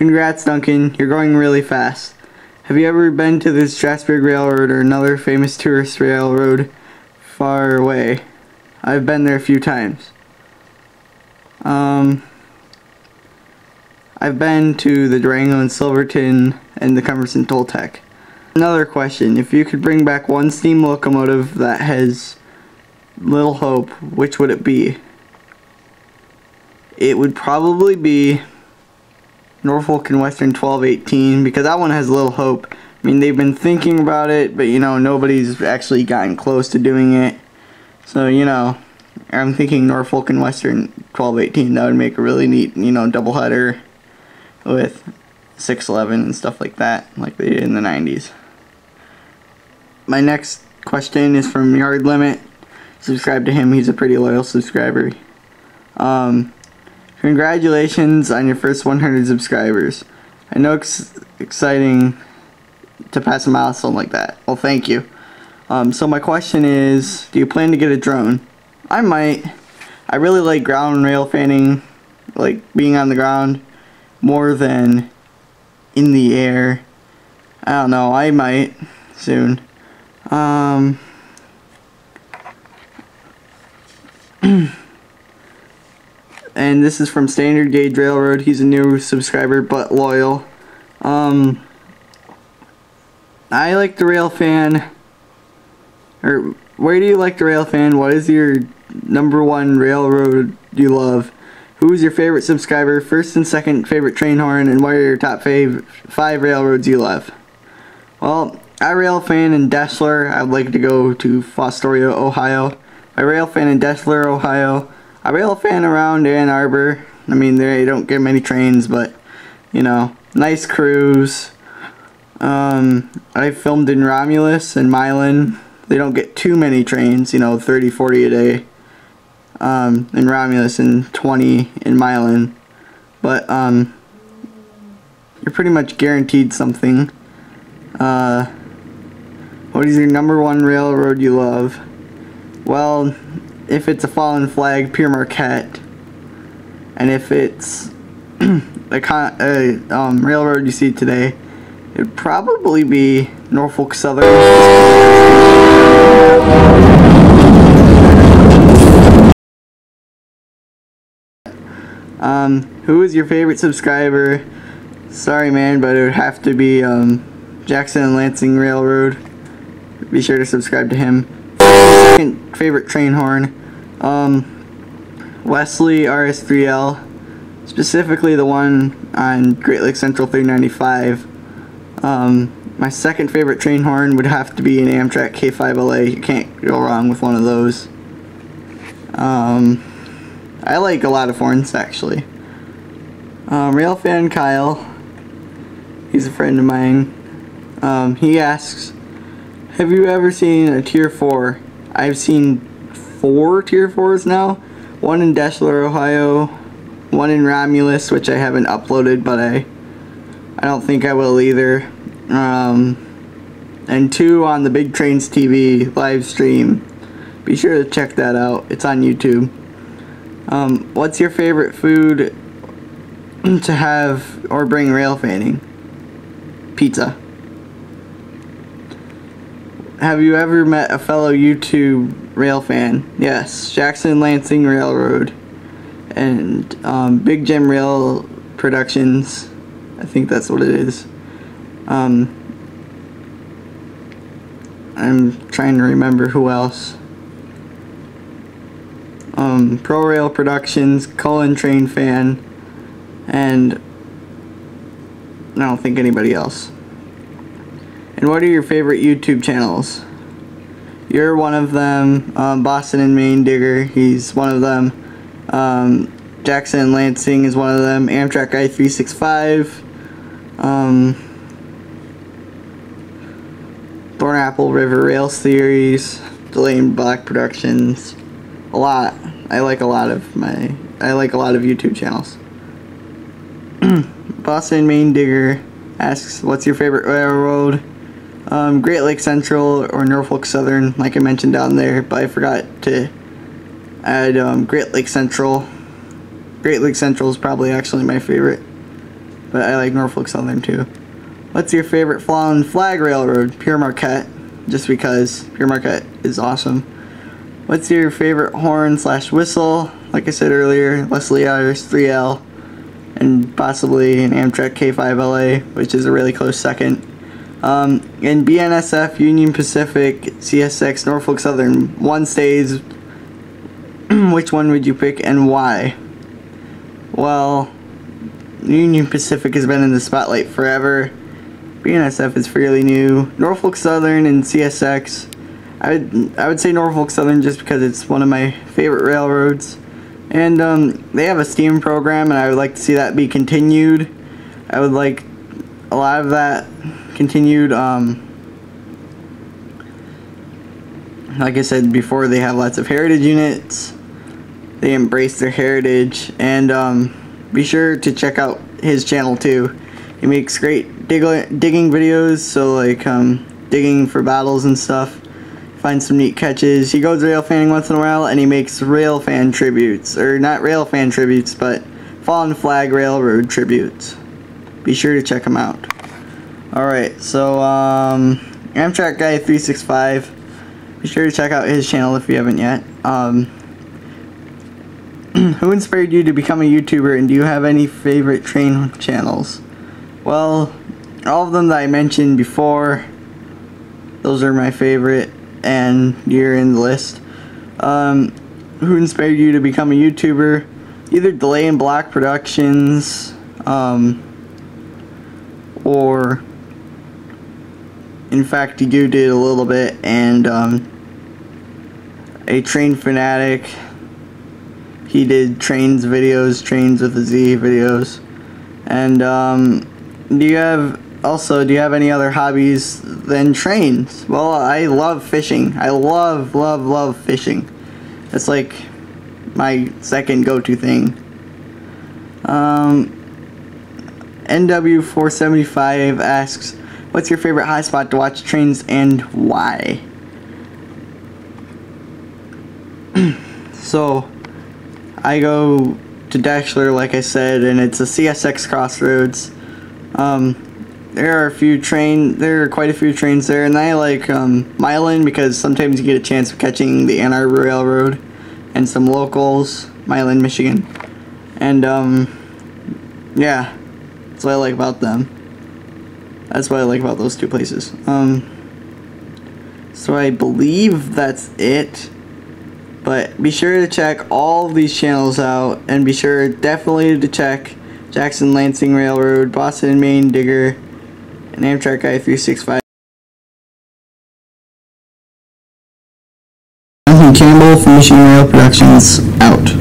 Congrats, Duncan. You're going really fast. Have you ever been to the Strasburg Railroad or another famous tourist railroad far away? I've been there a few times. I've been to the Durango and Silverton and the Cumberson Toltec. Another question, if you could bring back one steam locomotive that has little hope, which would it be? It would probably be Norfolk and Western 1218, because that one has little hope. I mean, they've been thinking about it, but nobody's actually gotten close to doing it. So, I'm thinking Norfolk and Western 1218, that would make a really neat, doubleheader with 611 and stuff like that, like they did in the 90s. My next question is from Yard Limit. Subscribe to him, he's a pretty loyal subscriber. Congratulations on your first 100 subscribers. I know it's exciting to pass a milestone like that. Well, thank you. So my question is, do you plan to get a drone? I might. I really like ground rail fanning, like being on the ground, more than in the air. I don't know, I might soon. And this is from Standard Gauge Railroad. He's a new subscriber but loyal. I like the Railfan. Or where do you like the Railfan? What is your #1 railroad you love? Who is your favorite subscriber? First and second favorite train horn, and what are your top 5 railroads you love? Well, I Railfan in Deshler. I'd like to go to Fostoria, Ohio. I Railfan in Deshler, Ohio. I Railfan around Ann Arbor. I mean, they don't get many trains, but nice crews. I filmed in Romulus and Milan. They don't get too many trains, 30, 40 a day in Romulus and 20 in Milan. But you're pretty much guaranteed something. What is your #1 railroad you love? Well, if it's a fallen flag, Pure Marquette. And if it's a railroad you see today, it'd probably be Norfolk Southern. Who is your favorite subscriber? Sorry, man, but it would have to be Jackson&Lansing Railroad. Be sure to subscribe to him. Second favorite train horn, Wesley RS3L, specifically the one on Great Lakes Central 395. My second favorite train horn would have to be an Amtrak K5LA. You can't go wrong with one of those. I like a lot of horns, actually. Railfan Kyle, he's a friend of mine. He asks, have you ever seen a Tier 4? I've seen 4 Tier 4s now. One in Deshler, Ohio. One in Romulus, which I haven't uploaded, but I don't think I will either. And 2 on the Big Trains TV live stream. Be sure to check that out. It's on YouTube. What's your favorite food to have or bring rail fanning? Pizza. Have you ever met a fellow YouTube rail fan? Yes, Jackson&Lansing Railroad and Big Jim Rail Productions. I think that's what it is. I'm trying to remember who else. Pro Rail Productions, Cullen Train Fan, and I don't think anybody else. And what are your favorite YouTube channels? You're one of them. Bostonandmainedigger, he's one of them. Jackson&Lansing is one of them. Amtrak Guy 365. Thornapple River Rail Series. Delayed Black Productions. A lot. I like a lot of YouTube channels. Bostonandmainedigger asks, what's your favorite railroad? Great Lakes Central or Norfolk Southern, like I mentioned down there, but I forgot to add Great Lakes Central. Great Lakes Central is probably actually my favorite. but I like Norfolk Southern too. What's your favorite Fallen Flag Railroad? Pure Marquette, just because Pure Marquette is awesome. What's your favorite horn / whistle? Like I said earlier, Leslie Ayres 3L, and possibly an Amtrak K5LA, which is a really close second. In BNSF, Union Pacific, CSX, Norfolk Southern, one stays. Which one would you pick and why? Well, Union Pacific has been in the spotlight forever. BNSF is fairly new. Norfolk Southern and CSX, I would say Norfolk Southern just because it's one of my favorite railroads. And they have a steam program, and I would like to see that be continued. I would like a lot of that continued. Like I said before, they have lots of heritage units. They embrace their heritage, and be sure to check out his channel too. He makes great digging videos, so like digging for battles and stuff. Find some neat catches. He goes railfanning once in a while, and he makes railfan tributes, or not railfan tributes, but Fallen Flag Railroad tributes. Be sure to check him out. Alright, so Amtrak Guy 365. Be sure to check out his channel if you haven't yet. Who inspired you to become a YouTuber, and do you have any favorite train channels? Well, all of them that I mentioned before, those are my favorite, and you're in the list. Who inspired you to become a YouTuber? Either Delay and Block Productions, or in fact you did a little bit, and a Train Fanatic. He did trains videos, trains with a Z videos. And do you have any other hobbies than trains? Well, I love fishing. I love fishing. It's like my second go-to thing. NW475 asks, what's your favorite hotspot to watch trains and why? So, I go to Dexter, like I said, and it's a CSX crossroads. There are quite a few trains there, and I like Milan because sometimes you get a chance of catching the Ann Arbor Railroad and some locals, Milan, Michigan. And yeah, that's what I like about them. That's what I like about those two places. So I believe that's it. But be sure to check all of these channels out, and be sure definitely to check JacksonAndLansing Railroad, Bostonandmainedigger, and Amtrak Guy 365. Duncan Campbell from Machine Rail Productions, out.